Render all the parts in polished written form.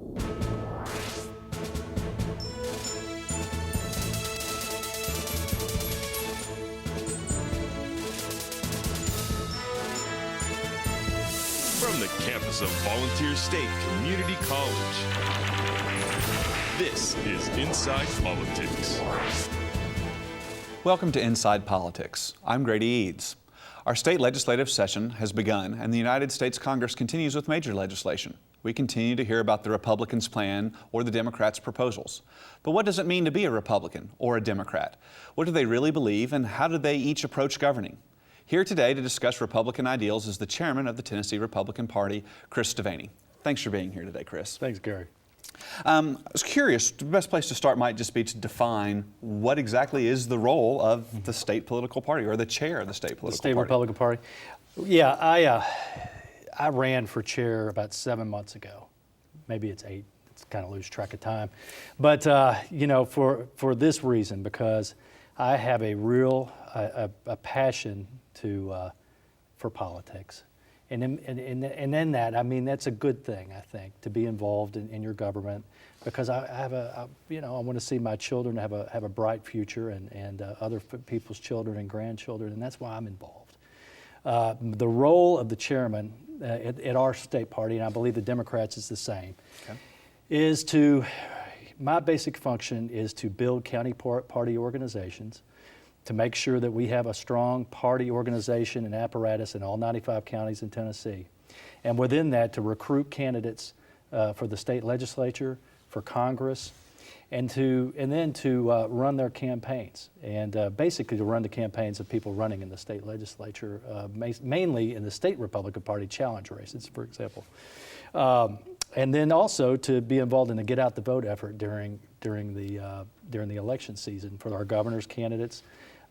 From the campus of Volunteer State Community College, this is Inside Politics. Welcome to Inside Politics. I'm Grady Eades. Our state legislative session has begun, and the United States Congress continues with major legislation. We continue to hear about the Republicans' plan or the Democrats' proposals. But what does it mean to be a Republican or a Democrat? What do they really believe, and how do they each approach governing? Here today to discuss Republican ideals is the chairman of the Tennessee Republican Party, Chris Devaney. Thanks for being here today, Chris. Thanks, Gary. I was curious, the best place to start might just be to define what exactly is the role of the state political party or the chair of the state political party. The state Republican Party. Yeah, I ran for chair about 7 months ago. Maybe it's 8. It's kind of lose track of time. But, for this reason, because I have a real a passion for politics. And in that, I mean, that's a good thing, I think, to be involved in your government, because I want to see my children have a bright future and other people's children and grandchildren, and that's why I'm involved. The role of the chairman at our state party, and I believe the Democrats is the same, okay, my basic function is to build county party organizations, to make sure that we have a strong party organization and apparatus in all 95 counties in Tennessee. And within that, to recruit candidates for the state legislature, for Congress, and then to run their campaigns. And basically to run the campaigns of people running in the state legislature, mainly in the state Republican Party challenge races, for example. And then also to be involved in the get out the vote effort during the election season for our governor's candidates,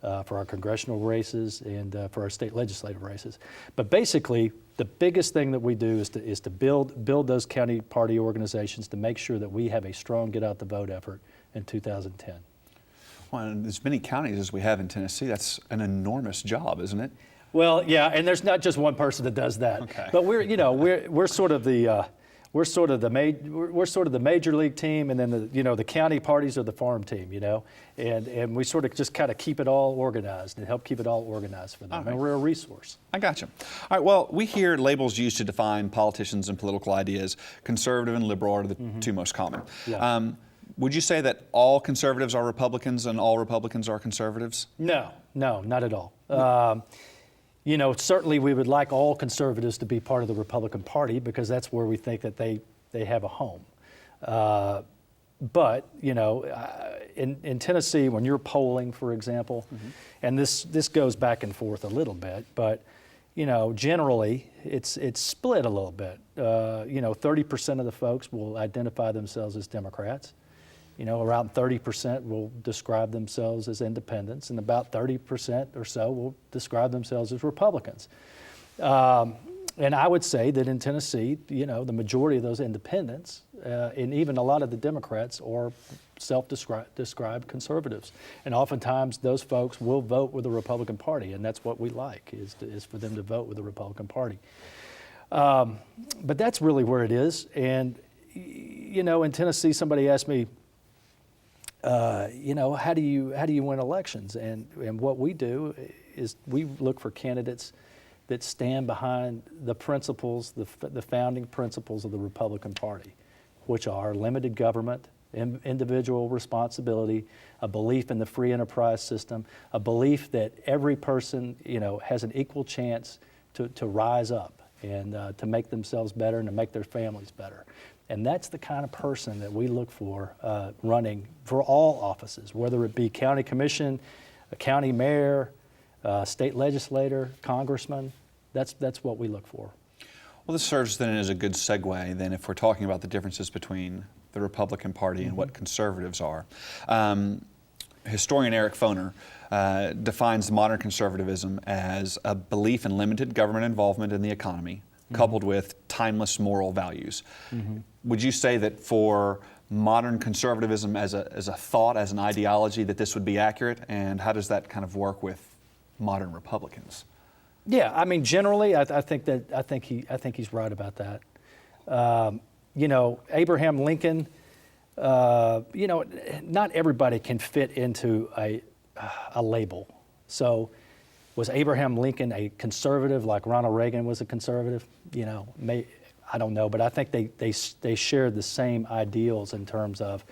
for our congressional races, and for our state legislative races. But basically, the biggest thing that we do is to build those county party organizations to make sure that we have a strong get out the vote effort in 2010. Well, in as many counties as we have in Tennessee, that's an enormous job, isn't it? Well, yeah, and there's not just one person that does that. Okay. But we're sort of the major league team, and then the county parties are the farm team, and we sort of just kind of keep it all organized and help keep it all organized for them. Right. And we're a resource. I got you. All right. Well, we hear labels used to define politicians and political ideas. Conservative and liberal are the two most common. Yeah. Would you say that all conservatives are Republicans and all Republicans are conservatives? No, not at all. Certainly we would like all conservatives to be part of the Republican Party, because that's where we think that they have a home. But in Tennessee, when you're polling, for example, and this goes back and forth a little bit, but generally it's split a little bit. 30% of the folks will identify themselves as Democrats. Around 30% will describe themselves as independents, and about 30% or so will describe themselves as Republicans. And I would say that in Tennessee, the majority of those independents, and even a lot of the Democrats, are self-described conservatives. And oftentimes those folks will vote with the Republican Party, and that's what we like, is for them to vote with the Republican Party. But that's really where it is. And, in Tennessee, somebody asked me, how do you win elections? And what we do is we look for candidates that stand behind the principles, the founding principles of the Republican Party, which are limited government, individual responsibility, a belief in the free enterprise system, a belief that every person, has an equal chance to rise up and to make themselves better and to make their families better. And that's the kind of person that we look for running for all offices, whether it be county commission, a county mayor, state legislator, congressman. That's what we look for. Well, this serves then as a good segue then if we're talking about the differences between the Republican Party and what conservatives are. Historian Eric Foner defines modern conservatism as a belief in limited government involvement in the economy, coupled with timeless moral values. Would you say that for modern conservatism as a thought, as an ideology, that this would be accurate? And how does that kind of work with modern Republicans? Yeah, I mean, generally, I think he's right about that. Abraham Lincoln, not everybody can fit into a label. So was Abraham Lincoln a conservative like Ronald Reagan was a conservative? I don't know, but I think they shared the same ideals in terms of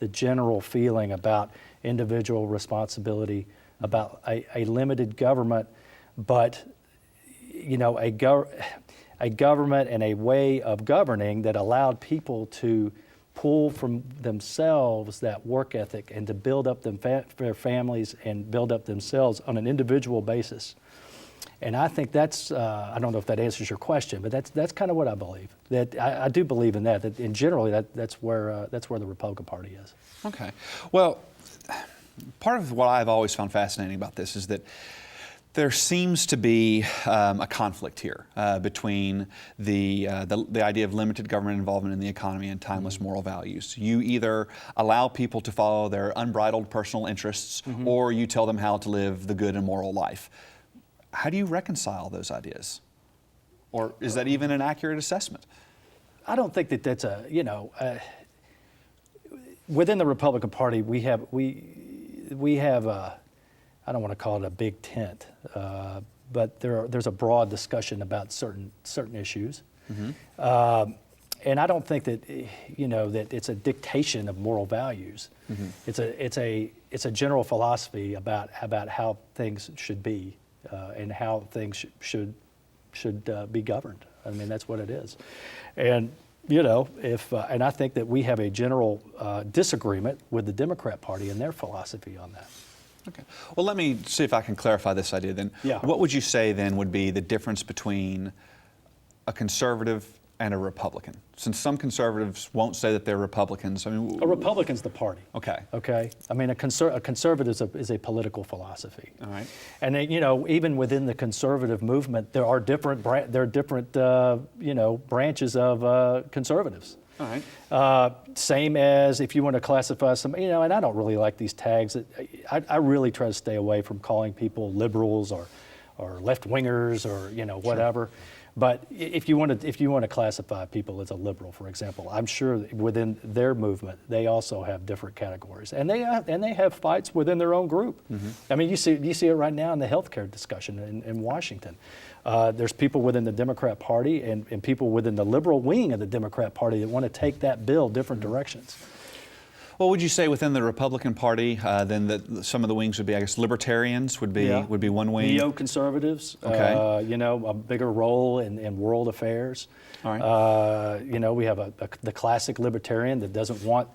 the general feeling about individual responsibility, about a limited government, but a government and a way of governing that allowed people to pull from themselves that work ethic and to build up their families and build up themselves on an individual basis. And I think that's, I don't know if that answers your question, but that's kind of what I believe. That I do believe in that in generally that's where the Republican Party is. Okay. Well, part of what I've always found fascinating about this is that there seems to be a conflict here between the idea of limited government involvement in the economy and timeless moral values. You either allow people to follow their unbridled personal interests, or you tell them how to live the good and moral life. How do you reconcile those ideas? Or is that even an accurate assessment? I don't think that's within the Republican Party we have I don't want to call it a big tent, but there's a broad discussion about certain issues, and I don't think that that it's a dictation of moral values. It's a general philosophy about how things should be and how things should be governed. I mean, that's what it is, and and I think that we have a general disagreement with the Democrat Party and their philosophy on that. Okay. Well, let me see if I can clarify this idea then. Yeah. What would you say then would be the difference between a conservative and a Republican? Since some conservatives won't say that they're Republicans, I mean... A Republican's the party. Okay. Okay? I mean, a conservative is a political philosophy. All right. And, even within the conservative movement, there are different branches of conservatives. All right. Same as if you want to classify some, and I don't really like these tags. I really try to stay away from calling people liberals or left-wingers or whatever. Sure. But if you want to classify people as a liberal, for example, I'm sure within their movement they also have different categories, and they have fights within their own group. I mean, you see it right now in the healthcare discussion in Washington. There's people within the Democrat Party and people within the liberal wing of the Democrat Party that want to take that bill different directions. Well, would you say within the Republican Party, then that some of the wings would be, I guess, libertarians would be one wing? Neo-conservatives, okay. A bigger role in world affairs. All right. We have the classic libertarian that doesn't want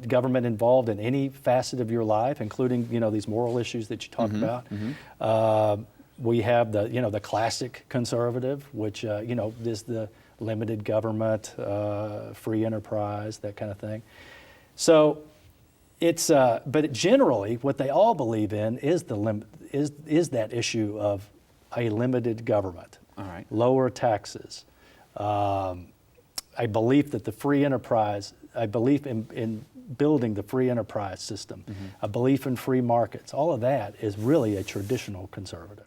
government involved in any facet of your life, including, these moral issues that you talk about. We have the classic conservative, which, is the limited government, free enterprise, that kind of thing. So it's, but generally what they all believe in is is that issue of a limited government, all right. Lower taxes, a belief that the free enterprise, a belief in building the free enterprise system, a belief in free markets. All of that is really a traditional conservative.